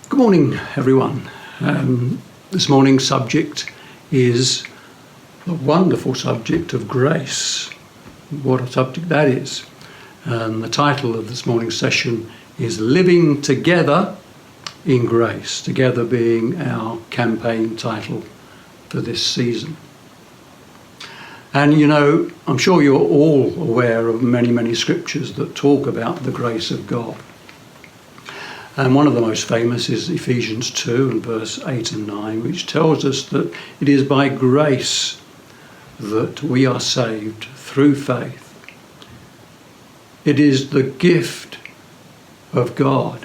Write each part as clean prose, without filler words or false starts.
Good morning, everyone. This morning's subject is the wonderful subject of grace. What a subject that is. The title of this morning's session is Living Together in Grace, together being our campaign title for this season. And you know, I'm sure you're all aware of many scriptures that talk about the grace of God. And one of the most famous is Ephesians 2 and verse 8 and 9, which tells us that it is by grace that we are saved through faith. It is the gift of God,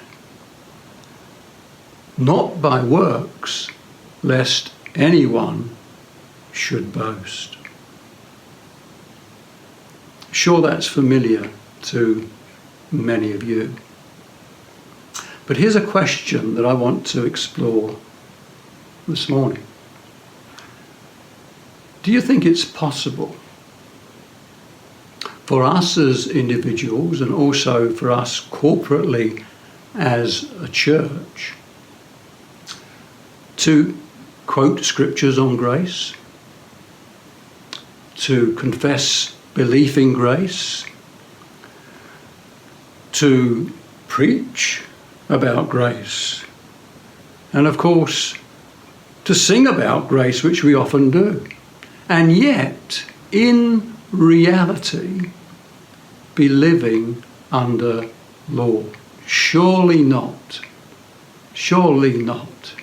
not by works, lest anyone should boast. Sure, that's familiar to many of you. But here's a question that I want to explore this morning. Do you think it's possible for us as individuals and also for us corporately as a church to quote scriptures on grace, to confess belief in grace, to preach about grace, and of course to sing about grace, which we often do, and yet in reality be living under law? Surely not. Surely not.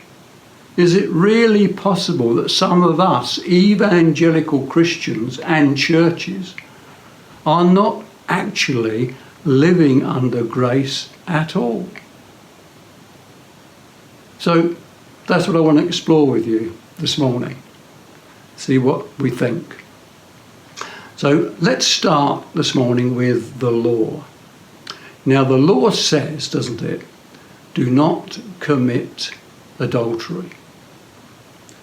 Is it really possible that some of us evangelical Christians and churches are not actually living under grace at all? So that's what I want to explore with you this morning. See what we think. So let's start this morning with the law. Now the law says, doesn't it, do not commit adultery.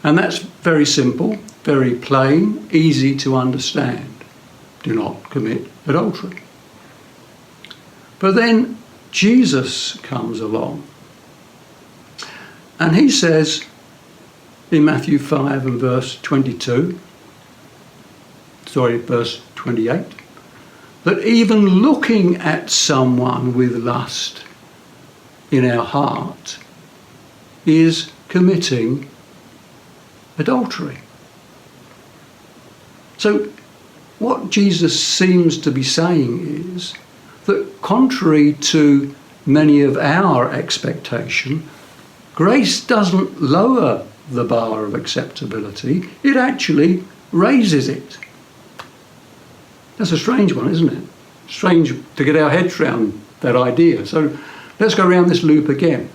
And that's very simple, very plain, easy to understand. Do not commit adultery. But then Jesus comes along. And he says in Matthew 5 and verse 28, that even looking at someone with lust in our heart is committing adultery. So what Jesus seems to be saying is that contrary to many of our expectation, grace doesn't lower the bar of acceptability, it actually raises it. That's a strange one, isn't it? Strange to get our heads around that idea. So let's go around this loop again.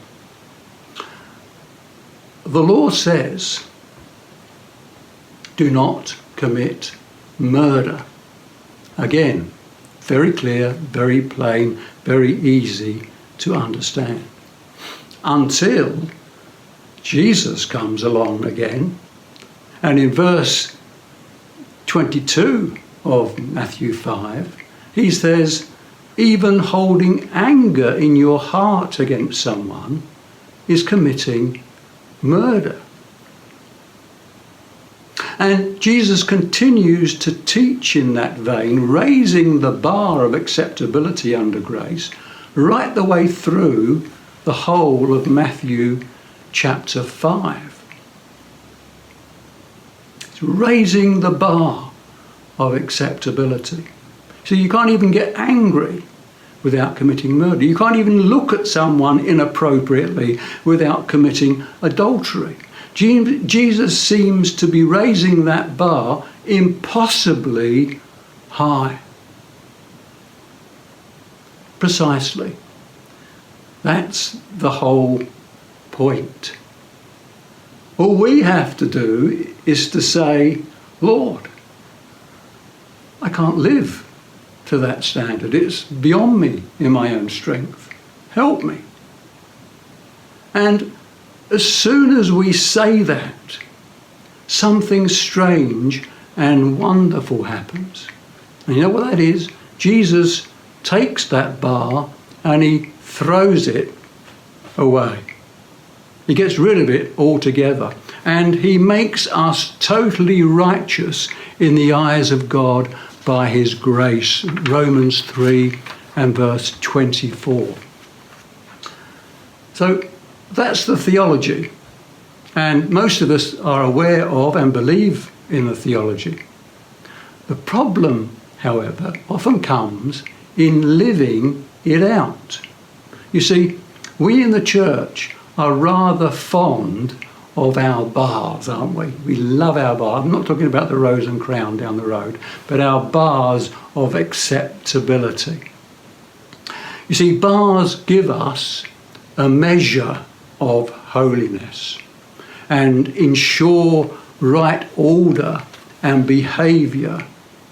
The law says, do not commit murder. Again, very clear, very plain, very easy to understand. Until Jesus comes along again, and in verse 22 of Matthew 5, he says, even holding anger in your heart against someone is committing murder. And Jesus continues to teach in that vein, raising the bar of acceptability under grace right the way through the whole of Matthew chapter 5. It's raising the bar of acceptability. So you can't even get angry without committing murder. You can't even look at someone inappropriately without committing adultery. Jesus seems to be raising that bar impossibly high. Precisely. That's the whole point. All we have to do is to say, Lord, I can't live to that standard. It's beyond me in my own strength. Help me. And as soon as we say that, something strange and wonderful happens. And you know what that is? Jesus takes that bar and he throws it away. He gets rid of it altogether. And he makes us totally righteous in the eyes of God by his grace. Romans 3 and verse 24. So that's the theology. And most of us are aware of and believe in the theology. The problem, however, often comes in living it out. You see, we in the church are rather fond of our bars, aren't we? We love our bars. I'm not talking about the Rose and Crown down the road, but our bars of acceptability. You see, bars give us a measure of holiness and ensure right order and behaviour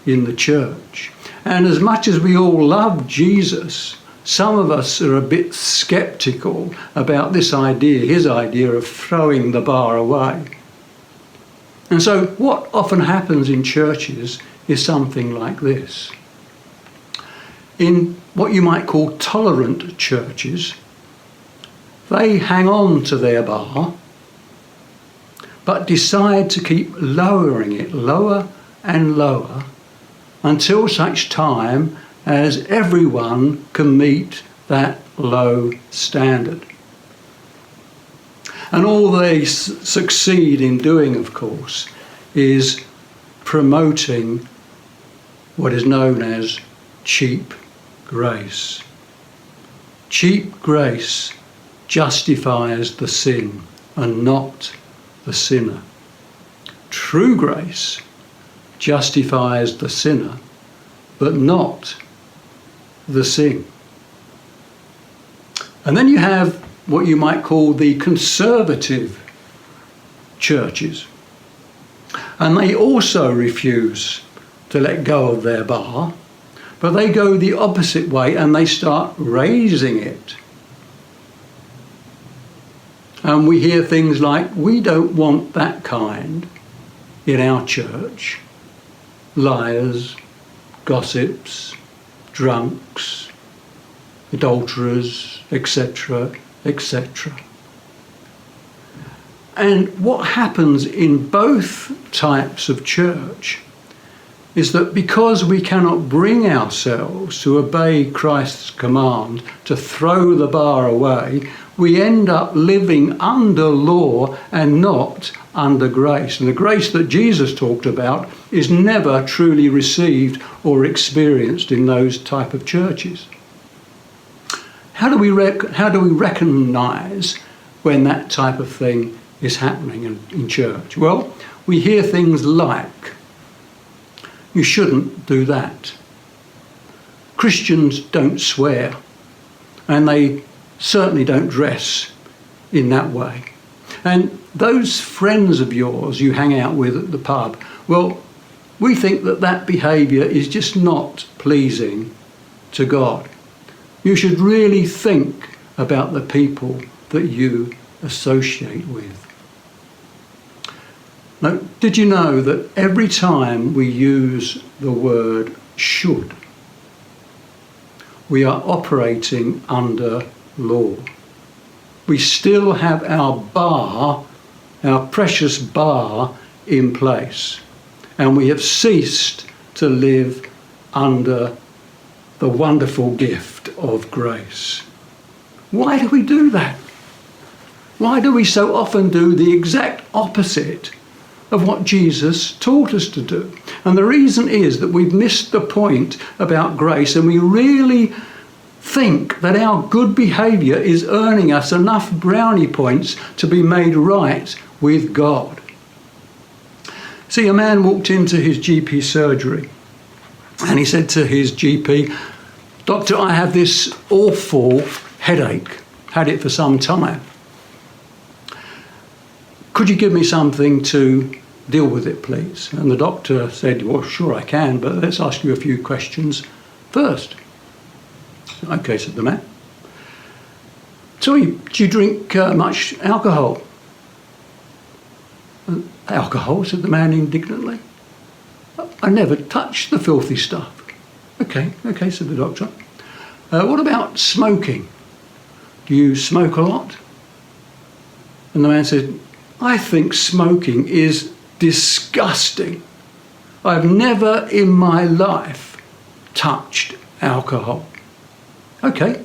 in the church. And as much as we all love Jesus, some of us are a bit sceptical about this idea, his idea of throwing the bar away. And so what often happens in churches is something like this. In what you might call tolerant churches, they hang on to their bar, but decide to keep lowering it lower and lower until such time as everyone can meet that low standard. And all they succeed in doing, of course, is promoting what is known as cheap grace. Cheap grace justifies the sin and not the sinner. True grace justifies the sinner, but not the sin. And then you have what you might call the conservative churches. And they also refuse to let go of their bar, but they go the opposite way and they start raising it. And we hear things like, we don't want that kind in our church. Liars, gossips, drunks, adulterers, etc., etc. And what happens in both types of church is that because we cannot bring ourselves to obey Christ's command to throw the bar away, we end up living under law and not under grace. And the grace that Jesus talked about is never truly received or experienced in those type of churches. How do we recognise when that type of thing is happening in church? Well, we hear things like, you shouldn't do that. Christians don't swear, and they certainly don't dress in that way. And those friends of yours you hang out with at the pub, well, we think that that behaviour is just not pleasing to God. You should really think about the people that you associate with. Now, did you know that every time we use the word should, we are operating under law? We still have our bar, our precious bar, in place, and we have ceased to live under the wonderful gift of grace. Why do we do that? Why do we so often do the exact opposite of what Jesus taught us to do? And the reason is that we've missed the point about grace, and we really think that our good behaviour is earning us enough brownie points to be made right with God. See, a man walked into his GP surgery and he said to his GP, "Doctor, I have this awful headache, had it for some time. Could you give me something to deal with it, please?" And the doctor said, "Well, sure I can, but let's ask you a few questions first." "Okay," said the man. "So, do you drink much alcohol?" "Alcohol?" said the man indignantly. "I never touched the filthy stuff." Okay, said the doctor. "What about smoking? Do you smoke a lot?" And the man said, I think smoking is disgusting. I've never in my life touched alcohol. Okay.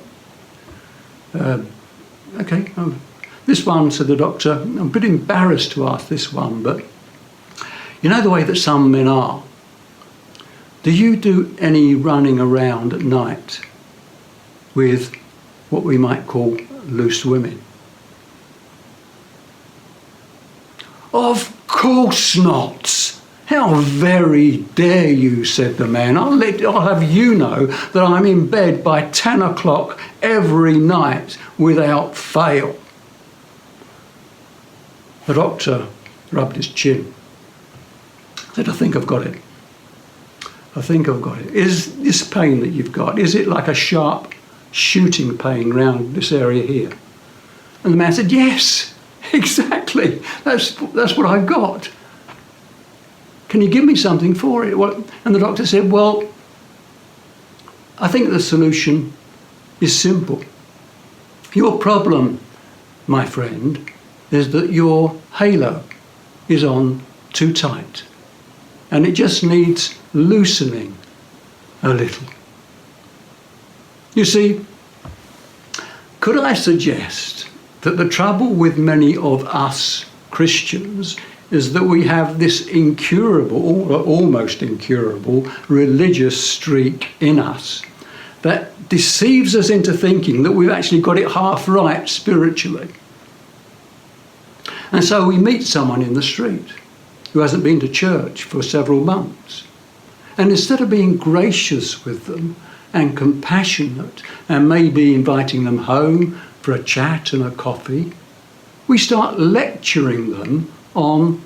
This one, said the doctor, I'm a bit embarrassed to ask this one, but you know the way that some men are? Do you do any running around at night with what we might call loose women? Of course not. How very dare you, said the man. I'll have you know that I'm in bed by 10 o'clock every night without fail. The doctor rubbed his chin. Said, I think I've got it. I think I've got it. Is this pain that you've got, is it like a sharp shooting pain round this area here? And the man said, yes, exactly. That's what I've got. Can you give me something for it? And the doctor said, well, I think the solution is simple. Your problem, my friend, is that your halo is on too tight. And it just needs loosening a little. You see, could I suggest that the trouble with many of us Christians is that we have this incurable, or almost incurable, religious streak in us that deceives us into thinking that we've actually got it half right spiritually. And so we meet someone in the street who hasn't been to church for several months. And instead of being gracious with them and compassionate and maybe inviting them home for a chat and a coffee, we start lecturing them on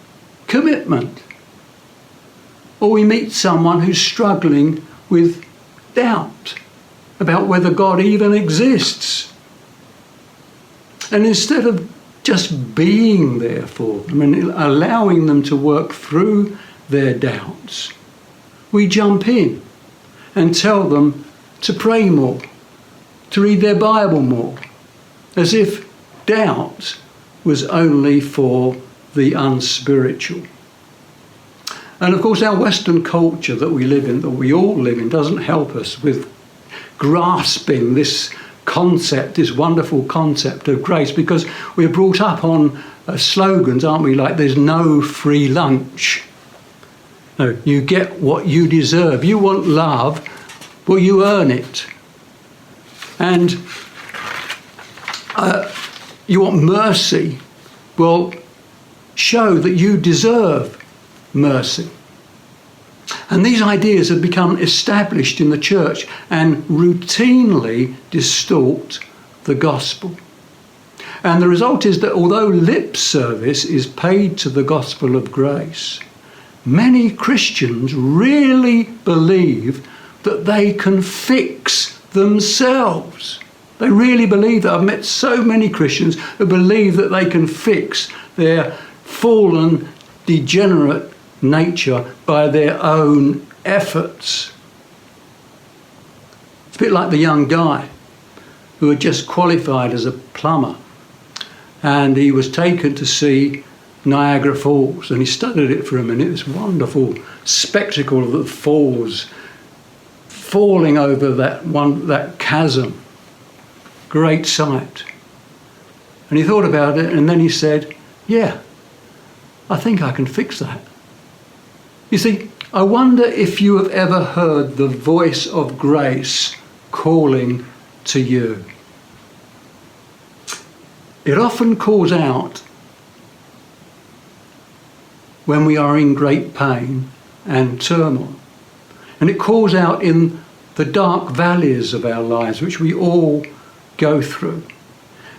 commitment. Or we meet someone who's struggling with doubt about whether God even exists. And instead of just being there for them and allowing them to work through their doubts, we jump in and tell them to pray more, to read their Bible more, as if doubt was only for the unspiritual. And of course our Western culture that we live in, that we all live in, doesn't help us with grasping this concept, this wonderful concept of grace, because we're brought up on slogans, aren't we, like there's no free lunch. No, you get what you deserve. You want love, well, you earn it. And you want mercy, well, show that you deserve mercy. And these ideas have become established in the church and routinely distort the gospel. And the result is that although lip service is paid to the gospel of grace, many Christians really believe that they can fix themselves. They really believe that. I've met so many Christians who believe that they can fix their fallen, degenerate nature by their own efforts. It's a bit like the young guy who had just qualified as a plumber, and he was taken to see Niagara Falls, and he studied it for a minute, this wonderful spectacle of the falls falling over that chasm. Great sight. And he thought about it, and then he said, yeah, I think I can fix that. You see, I wonder if you have ever heard the voice of grace calling to you. It often calls out when we are in great pain and turmoil. And it calls out in the dark valleys of our lives, which we all go through.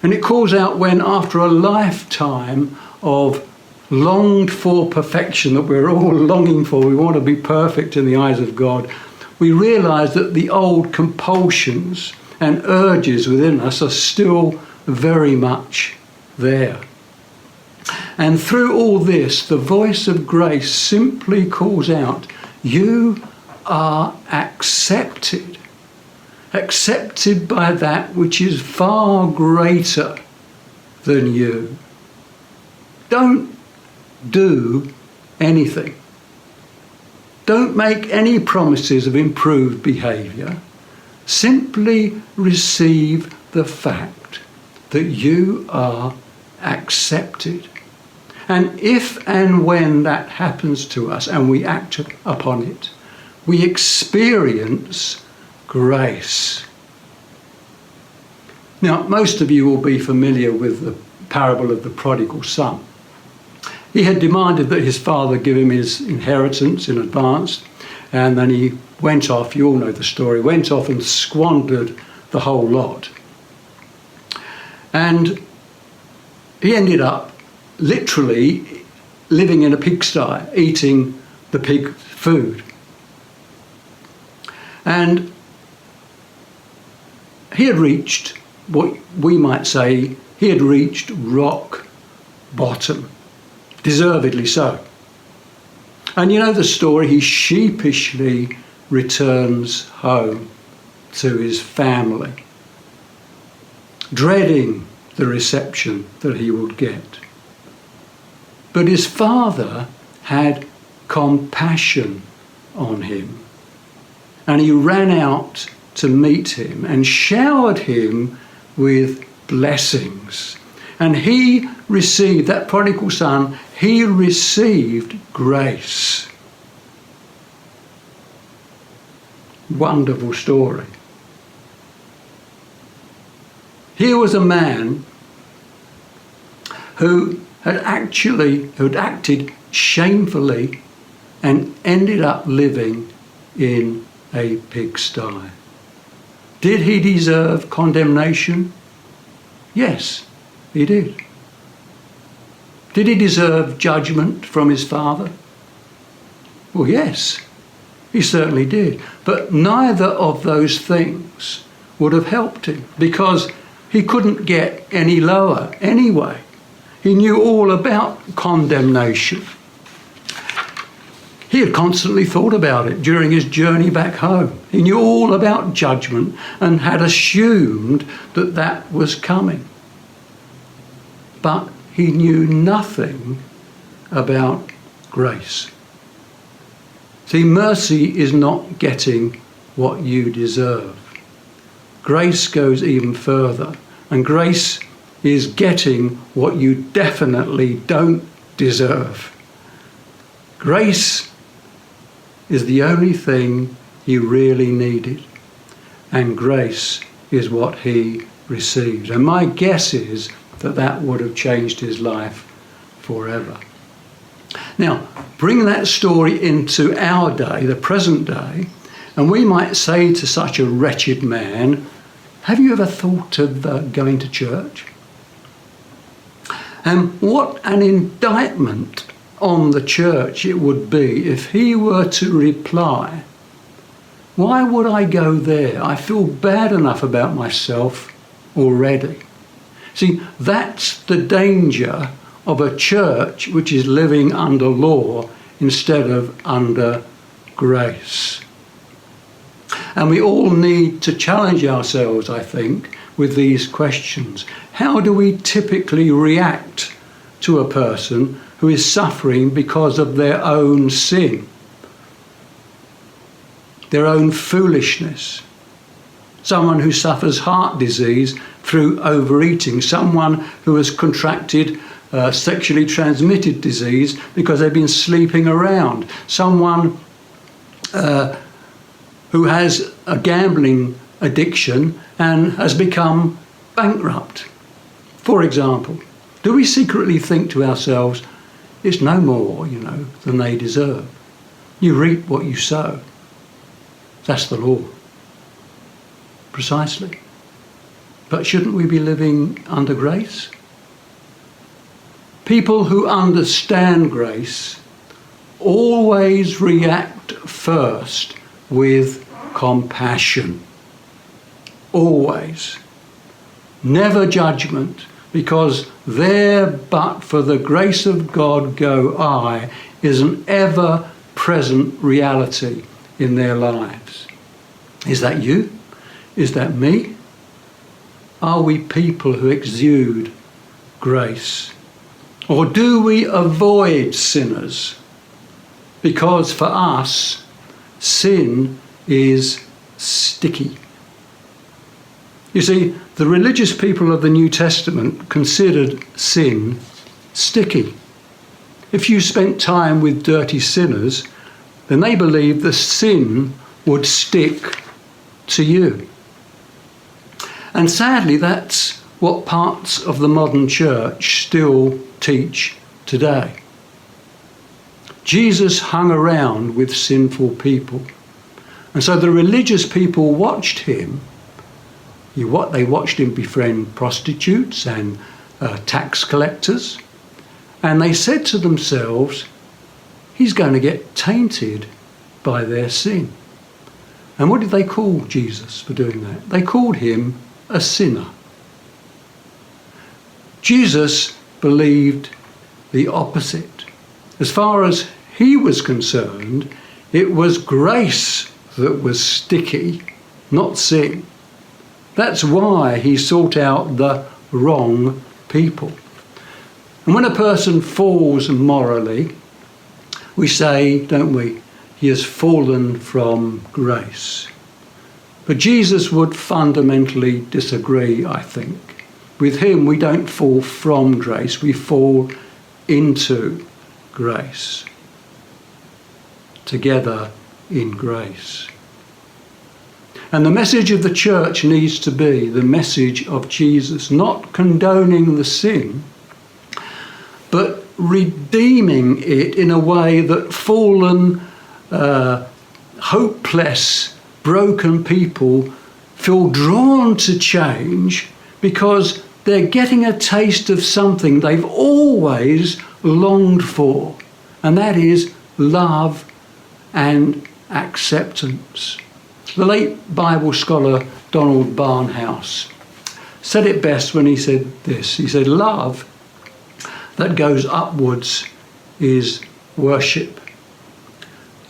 And it calls out when, after a lifetime of longed for perfection that we're all longing for, we want to be perfect in the eyes of God, we realise that the old compulsions and urges within us are still very much there. And through all this, the voice of grace simply calls out, you are accepted. Accepted by that which is far greater than you. don't do anything. Don't make any promises of improved behaviour. Simply receive the fact that you are accepted. And if and when that happens to us and we act upon it, we experience grace. Now, most of you will be familiar with the parable of the prodigal son. He had demanded that his father give him his inheritance in advance, and then he went off, you all know the story, went off and squandered the whole lot. And he ended up literally living in a pigsty, eating the pig food. And he had reached, what we might say, he had reached rock bottom, deservedly so. And you know the story, he sheepishly returns home to his family, dreading the reception that he would get. But his father had compassion on him, and he ran out to meet him and showered him with blessings. And he received, that prodigal son, he received grace. Wonderful story. Here was a man who had acted shamefully and ended up living in a pigsty. Did he deserve condemnation? Yes, he did. Did he deserve judgment from his father? Well, yes, he certainly did. But neither of those things would have helped him, because he couldn't get any lower anyway. He knew all about condemnation. He had constantly thought about it during his journey back home. He knew all about judgment and had assumed that that was coming. But he knew nothing about grace. See, mercy is not getting what you deserve. Grace goes even further, and grace is getting what you definitely don't deserve. Grace is the only thing he really needed, and grace is what he received. And my guess is that that would have changed his life forever. Now, bring that story into our day, the present day, and we might say to such a wretched man, have you ever thought of going to church? And what an indictment on the church it would be if he were to reply, why would I go there? I feel bad enough about myself already. See, that's the danger of a church which is living under law instead of under grace. And we all need to challenge ourselves, I think, with these questions. How do we typically react to a person who is suffering because of their own sin, their own foolishness? Someone who suffers heart disease through overeating, someone who has contracted sexually transmitted disease because they've been sleeping around, someone who has a gambling addiction and has become bankrupt, for example. Do we secretly think to ourselves, it's no more, than they deserve? You reap what you sow. That's the law. Precisely. But shouldn't we be living under grace? People who understand grace always react first with compassion. Always. Never judgment, because there but for the grace of God go I is an ever-present reality in their lives. Is that you? Is that me? Are we people who exude grace? Or do we avoid sinners? Because for us, sin is sticky. You see, the religious people of the New Testament considered sin sticky. If you spent time with dirty sinners, then they believed the sin would stick to you. And sadly, that's what parts of the modern church still teach today. Jesus hung around with sinful people. And so the religious people watched him. They watched him befriend prostitutes and tax collectors. And they said to themselves, he's going to get tainted by their sin. And what did they call Jesus for doing that? They called him a sinner. Jesus believed the opposite. As far as he was concerned, it was grace that was sticky, not sin. That's why he sought out the wrong people. And when a person falls morally, we say, don't we, he has fallen from grace. But Jesus would fundamentally disagree, I think. With him, we don't fall from grace, we fall into grace. Together in grace. And the message of the church needs to be the message of Jesus, not condoning the sin, but redeeming it in a way that fallen, hopeless, broken people feel drawn to change because they're getting a taste of something they've always longed for, and that is love and acceptance. The late Bible scholar Donald Barnhouse said it best when he said this. He said, love that goes upwards is worship.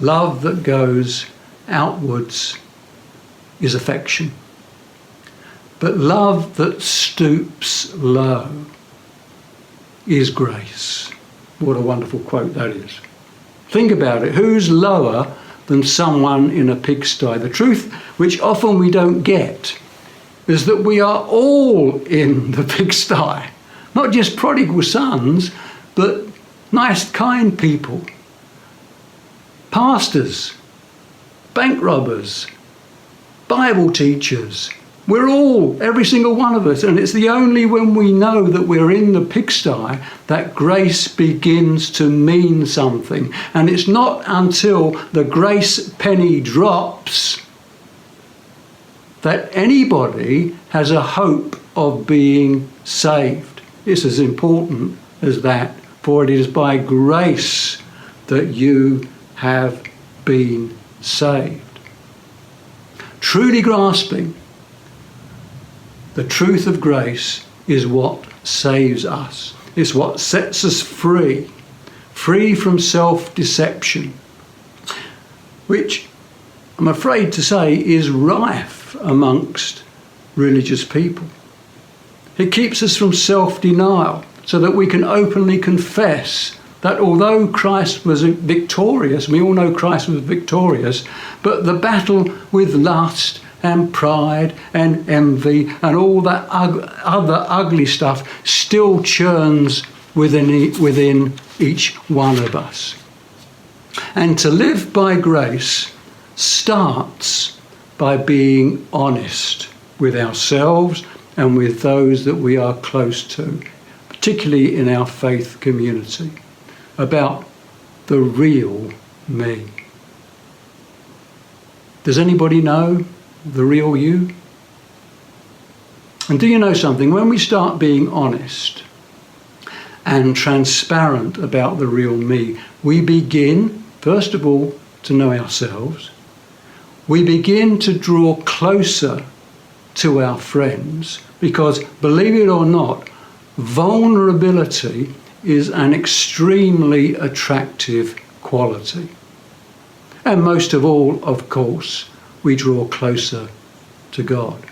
Love that goes outwards is affection. But love that stoops low is grace. What a wonderful quote that is. Think about it. Who's lower than someone in a pigsty? The truth, which often we don't get, is that we are all in the pigsty. Not just prodigal sons, but nice, kind people. Pastors, bank robbers, Bible teachers. We're all, every single one of us, and it's the only when we know that we're in the pigsty that grace begins to mean something. And it's not until the grace penny drops that anybody has a hope of being saved. It's as important as that, for it is by grace that you have been saved. Truly grasping the truth of grace is what saves us. It's what sets us free, free from self-deception, which I'm afraid to say is rife amongst religious people. It keeps us from self-denial so that we can openly confess that although Christ was victorious, we all know Christ was victorious, but the battle with lust and pride and envy and all that other ugly stuff still churns within each one of us. And to live by grace starts by being honest with ourselves and with those that we are close to, particularly in our faith community, about the real me. Does anybody know the real you? And do you know something? When we start being honest and transparent about the real me, we begin, first of all, to know ourselves. We begin to draw closer to our friends because, believe it or not, vulnerability is an extremely attractive quality. And most of all, of course, we draw closer to God.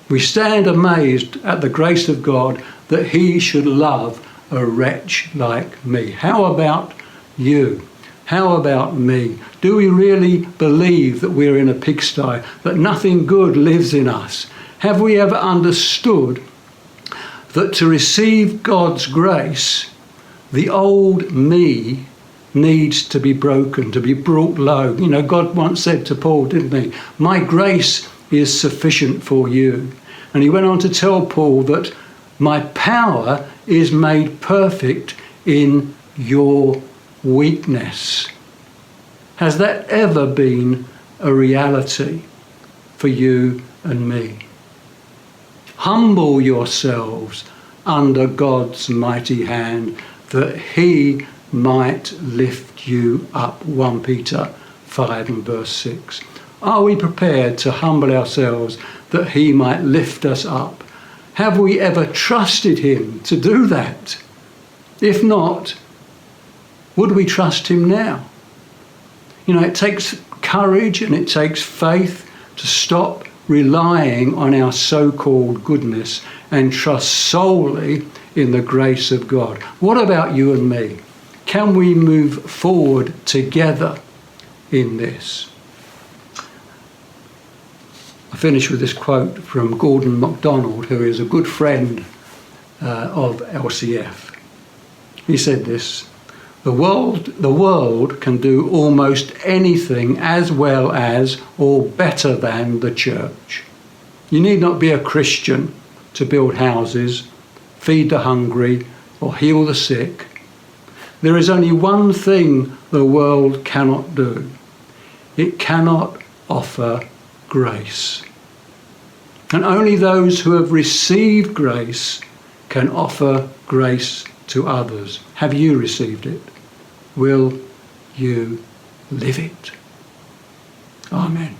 We stand amazed at the grace of God that he should love a wretch like me? How about you? How about me? Do we really believe that we're in a pigsty, that nothing good lives in us? Have we ever understood that to receive God's grace, the old me needs to be broken, to be brought low? You know, God once said to Paul, didn't he? My grace is sufficient for you. And he went on to tell Paul that my power is made perfect in your weakness. Has that ever been a reality for you and me? Humble yourselves under God's mighty hand, that he might lift you up. 1 Peter 5 and verse 6. Are we prepared to humble ourselves that he might lift us up? Have we ever trusted him to do that? If not, would we trust him now? You know, it takes courage and it takes faith to stop relying on our so-called goodness and trust solely in the grace of God. What about you and me? Can we move forward together in this? I finish with this quote from Gordon MacDonald, who is a good friend of LCF. He said this: the world can do almost anything as well as or better than the church. You need not be a Christian to build houses, feed the hungry, or heal the sick. There is only one thing the world cannot do. It cannot offer grace. And only those who have received grace can offer grace to others. Have you received it? Will you live it? Amen.